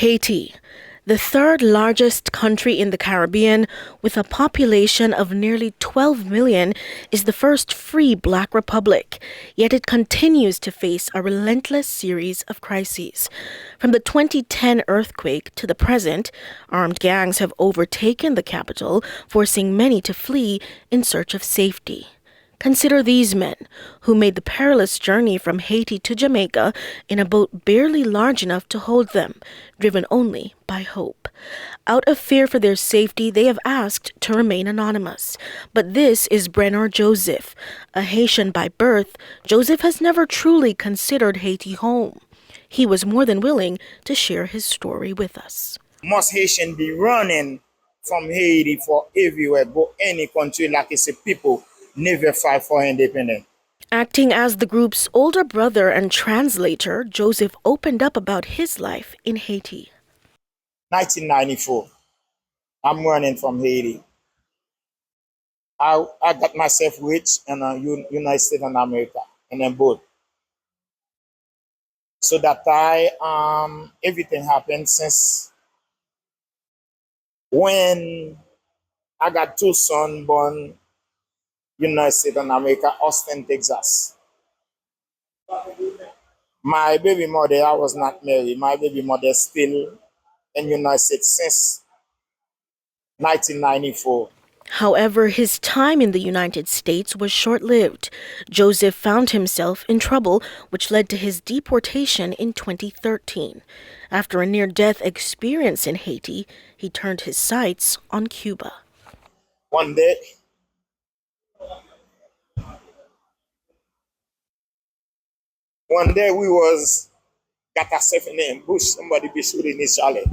Haiti, the third largest country in the Caribbean with a population of nearly 12 million, is the first free Black republic, yet it continues to face a relentless series of crises. From the 2010 earthquake to the present, armed gangs have overtaken the capital, forcing many to flee in search of safety. Consider these men who made the perilous journey from Haiti to Jamaica in a boat barely large enough to hold them, driven only by hope. Out of fear for their safety, they have asked to remain anonymous. But this is Brenor Joseph. A Haitian by birth, Joseph has never truly considered Haiti home. He was more than willing to share his story with us. Most Haitians be running from Haiti for everywhere, go any country like it's a people never fight for independence. Acting as the group's older brother and translator, Joseph opened up about his life in Haiti. 1994, I'm running from Haiti. I got myself rich in the United States of America, in a boat. So that everything happened since when I got two sons born United States of America, Austin, Texas. My baby mother, I was not married. My baby mother still in United States since 1994. However, his time in the United States was short-lived. Joseph found himself in trouble, which led to his deportation in 2013. After a near-death experience in Haiti, he turned his sights on Cuba. One day, we got ourselves in the bush. Somebody be shooting his chalet.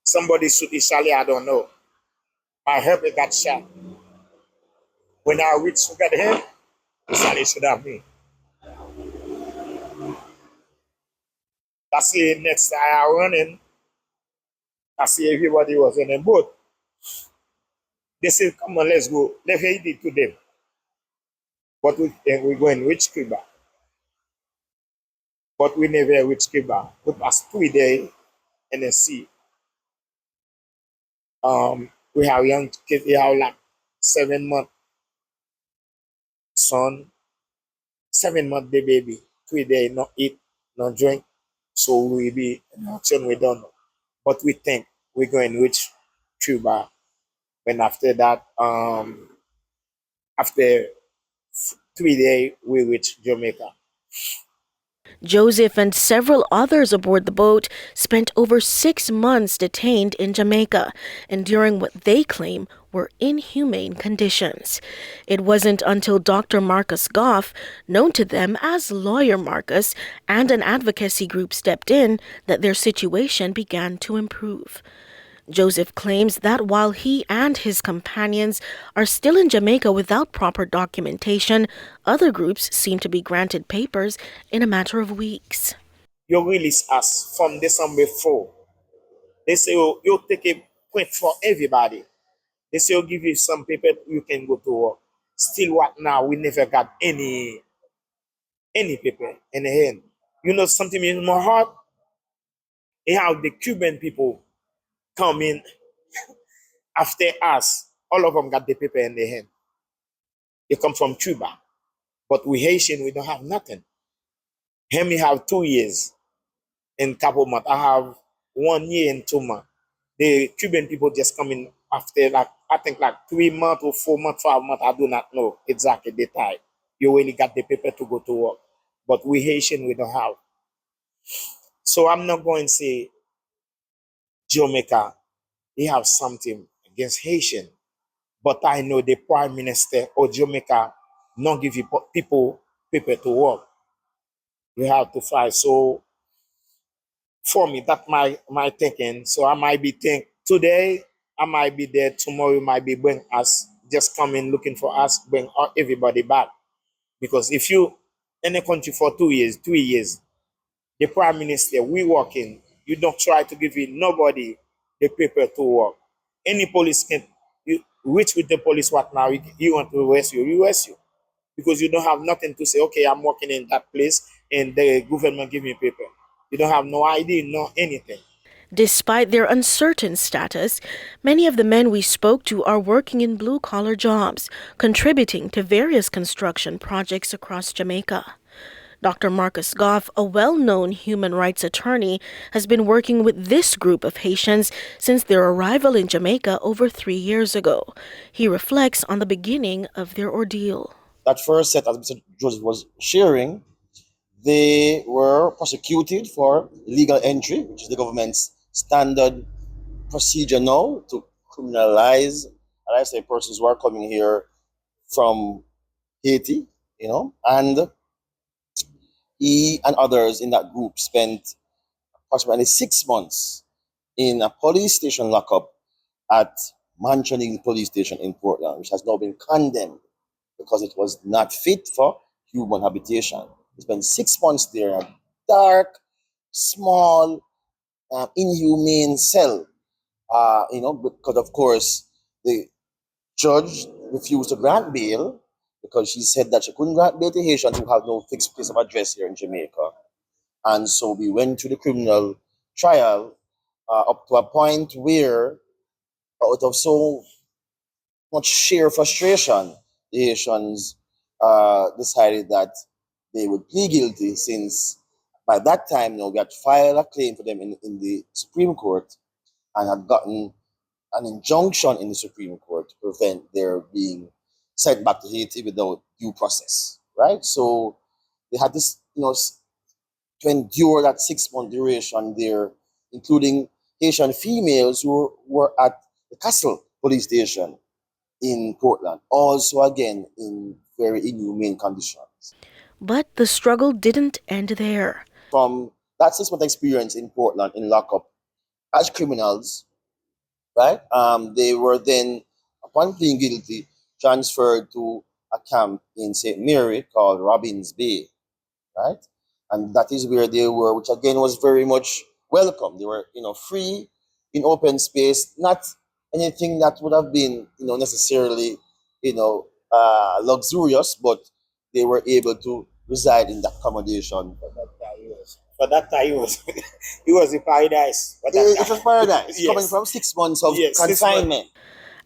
Somebody shoot his chalet, I don't know. My helper got shot. When I reached to get him, the chalet should have me. That's the next time I run in. I see everybody was in a boat. They said, come on, let's go. Let's Haiti to them. But we're going to reach Cuba. But we never reached Cuba. We passed 3 days in the sea. We have young kids, we have like 7 month son, 7 month the baby, 3 days, no eat, no drink. So we be in action, we don't know. But we think we're going to reach Cuba. When after that, after 3 days, we reach Jamaica. Joseph and several others aboard the boat spent over 6 months detained in Jamaica, enduring what they claim were inhumane conditions. It wasn't until Dr. Marcus Goff, known to them as Lawyer Marcus, and an advocacy group stepped in that their situation began to improve. Joseph claims that while he and his companions are still in Jamaica without proper documentation, other groups seem to be granted papers in a matter of weeks. You release us from December 4. They say, oh, you take a point for everybody. They say, I'll give you some paper, you can go to work. Still what now? We never got any paper in the hand. You know something in my heart? They have the Cuban people come in after us. All of them got the paper in their hand. They come from Cuba. But we Haitian, we don't have nothing. Him, he have 2 years in couple months. I have 1 year and 2 months. The Cuban people just come in after I think 3 months or 4 months, 5 months. I do not know exactly the time. You really got the paper to go to work. But we Haitian, we don't have. So I'm not going to say Jamaica, they have something against Haitian. But I know the Prime Minister of Jamaica not give people paper to work. You have to fight. So for me, that's my thinking. So I might be think today, I might be there, tomorrow might be bring us, just come in looking for us, bring everybody back. Because if you in a country for 2 years, 3 years, the Prime Minister, we working, you don't try to give nobody the paper to work. Any police can, you reach with the police what now, you want to arrest you arrest you. Because you don't have nothing to say, okay, I'm working in that place and the government give me paper. You don't have no ID, no anything. Despite their uncertain status, many of the men we spoke to are working in blue-collar jobs, contributing to various construction projects across Jamaica. Dr. Marcus Goff, a well-known human rights attorney, has been working with this group of Haitians since their arrival in Jamaica over 3 years ago. He reflects on the beginning of their ordeal. That first set, as Mr. Joseph was sharing, they were prosecuted for illegal entry, which is the government's standard procedure now to criminalize, and I say persons who are coming here from Haiti, and he and others in that group spent approximately 6 months in a police station lockup at Manchoning Police Station in Portland, which has now been condemned because it was not fit for human habitation. They spent 6 months there in a dark, small, inhumane cell, because of course the judge refused to grant bail because she said that she couldn't grant bail to Haitians who have no fixed place of address here in Jamaica. And so we went to the criminal trial up to a point where, out of so much sheer frustration, the Haitians decided that they would plead guilty since by that time, we had filed a claim for them in the Supreme Court and had gotten an injunction in the Supreme Court to prevent their being sent back to Haiti without due process, right? So they had this, to endure that 6 month duration there, including Haitian females who were at the Castle Police Station in Portland, also again in very inhumane conditions. But the struggle didn't end there. From that 6 month experience in Portland in lockup as criminals, right? They were then, upon pleading guilty, transferred to a camp in St. Mary called Robbins Bay, right? And that is where they were, which again was very much welcome. They were, free in open space, not anything that would have been, necessarily, luxurious, but they were able to reside in that accommodation. For that time, it was it was a paradise. For that It was time. paradise, Yes. coming from 6 months of Yes, 6 months. confinement.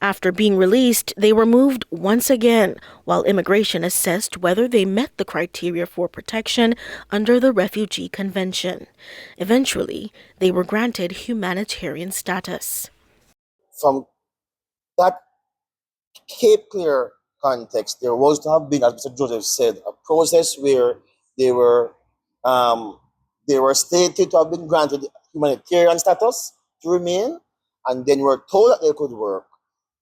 After being released, they were moved once again, while immigration assessed whether they met the criteria for protection under the Refugee Convention. Eventually, they were granted humanitarian status. From that Cape Clear context, there was to have been, as Mr. Joseph said, a process where they were um, they were stated to have been granted humanitarian status to remain, and then were told that they could work,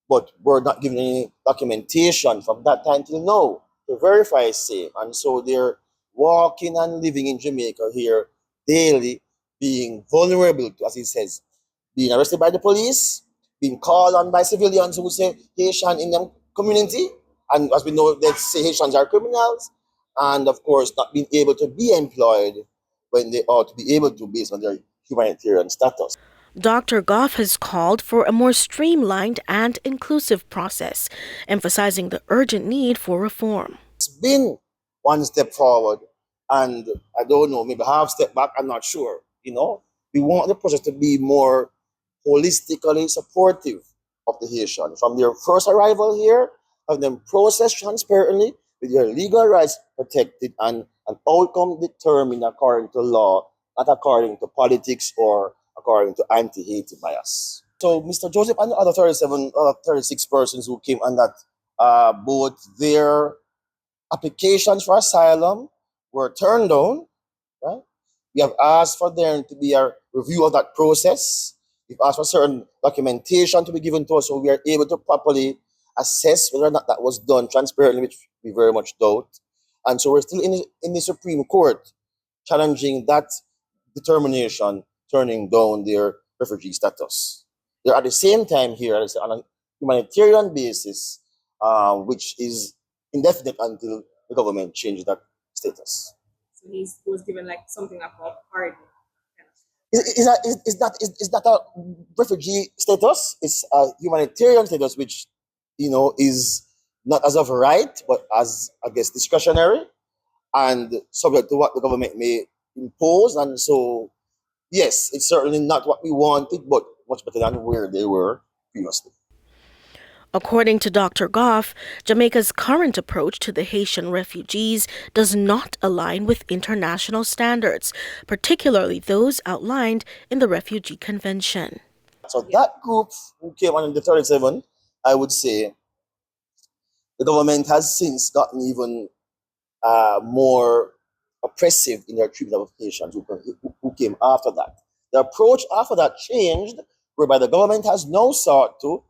but were not given any documentation from that time till now to verify same. And so they're walking and living in Jamaica here daily, being vulnerable to, as he says, being arrested by the police, being called on by civilians who say Haitian in the community, and as we know, they say Haitians are criminals, and of course, not being able to be employed when they ought to be able to based on their humanitarian status. Dr. Goff has called for a more streamlined and inclusive process, emphasizing the urgent need for reform. It's been one step forward, and I don't know, maybe half step back, I'm not sure. We want the process to be more holistically supportive of the Haitian from their first arrival here, have them processed transparently with their legal rights protected and an outcome determined according to law, not according to politics or according to anti-Haiti bias. So Mr. Joseph and the other 37, 36 persons who came on that boat, their applications for asylum were turned down, right? We have asked for there to be a review of that process. We've asked for certain documentation to be given to us so we are able to properly assess whether or not that was done transparently, which we very much doubt. And so we're still in the Supreme Court challenging that determination, turning down their refugee status. They're at the same time here on a humanitarian basis, which is indefinite until the government changes that status. So he was given like something like a pardon. Is that a refugee status? It's a humanitarian status, which is not as of right, but as I guess discretionary and subject to what the government may impose. And so yes, it's certainly not what we wanted, but much better than where they were previously. According to Dr. Goff, Jamaica's current approach to the Haitian refugees does not align with international standards, particularly those outlined in the Refugee Convention. So that group who came on in the 37, I would say the government has since gotten even more oppressive in their treatment of Haitians who came after that. The approach after that changed, whereby the government has now sought to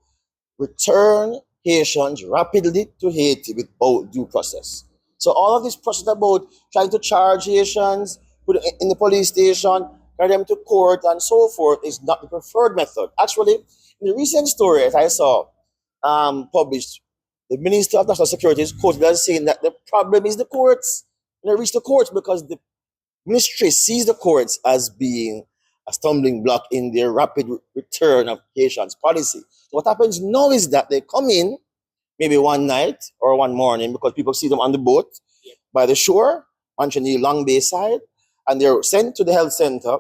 return Haitians rapidly to Haiti without due process. So all of this process about trying to charge Haitians, put it in the police station, carry them to court and so forth is not the preferred method. Actually, in the recent story that I saw published, the Minister of National Security is quoted as saying that the problem is the courts. And they reach the courts because the ministry sees the courts as being a stumbling block in their rapid return of Haitians policy. So what happens now is that they come in maybe one night or one morning because people see them on the boat by the shore, Manchini Long Bay side, and they're sent to the health center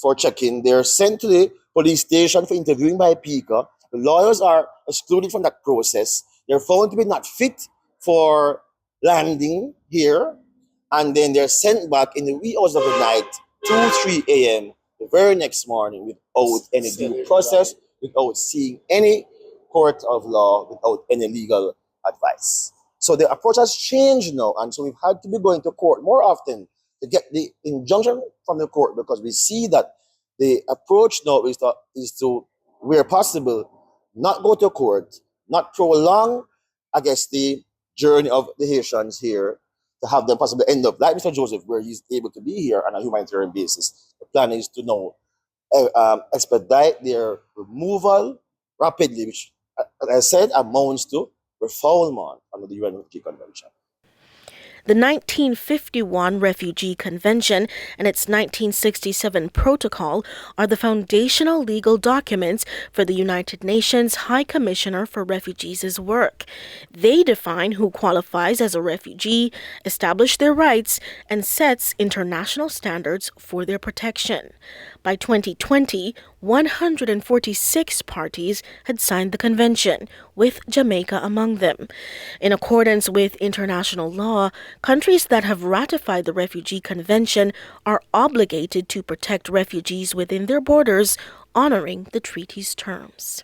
for check-in. They're sent to the police station for interviewing by PICA. The lawyers are excluded from that process. They're found to be not fit for landing here, and then they're sent back in the wee hours of the night, 2, 3 a.m., the very next morning without any due process, without seeing any court of law, without any legal advice. So the approach has changed now, and so we've had to be going to court more often to get the injunction from the court because we see that the approach now is to where possible, not go to court, not prolong, I guess, the journey of the Haitians here to have them possibly end up like Mr. Joseph, where he's able to be here on a humanitarian basis. The plan is to now expedite their removal rapidly, which, as I said, amounts to refoulement under the UN Refugee Convention. The 1951 Refugee Convention and its 1967 Protocol are the foundational legal documents for the United Nations High Commissioner for Refugees' work. They define who qualifies as a refugee, establish their rights, and sets international standards for their protection. By 2020, 146 parties had signed the convention, with Jamaica among them. In accordance with international law, countries that have ratified the Refugee Convention are obligated to protect refugees within their borders, honoring the treaty's terms.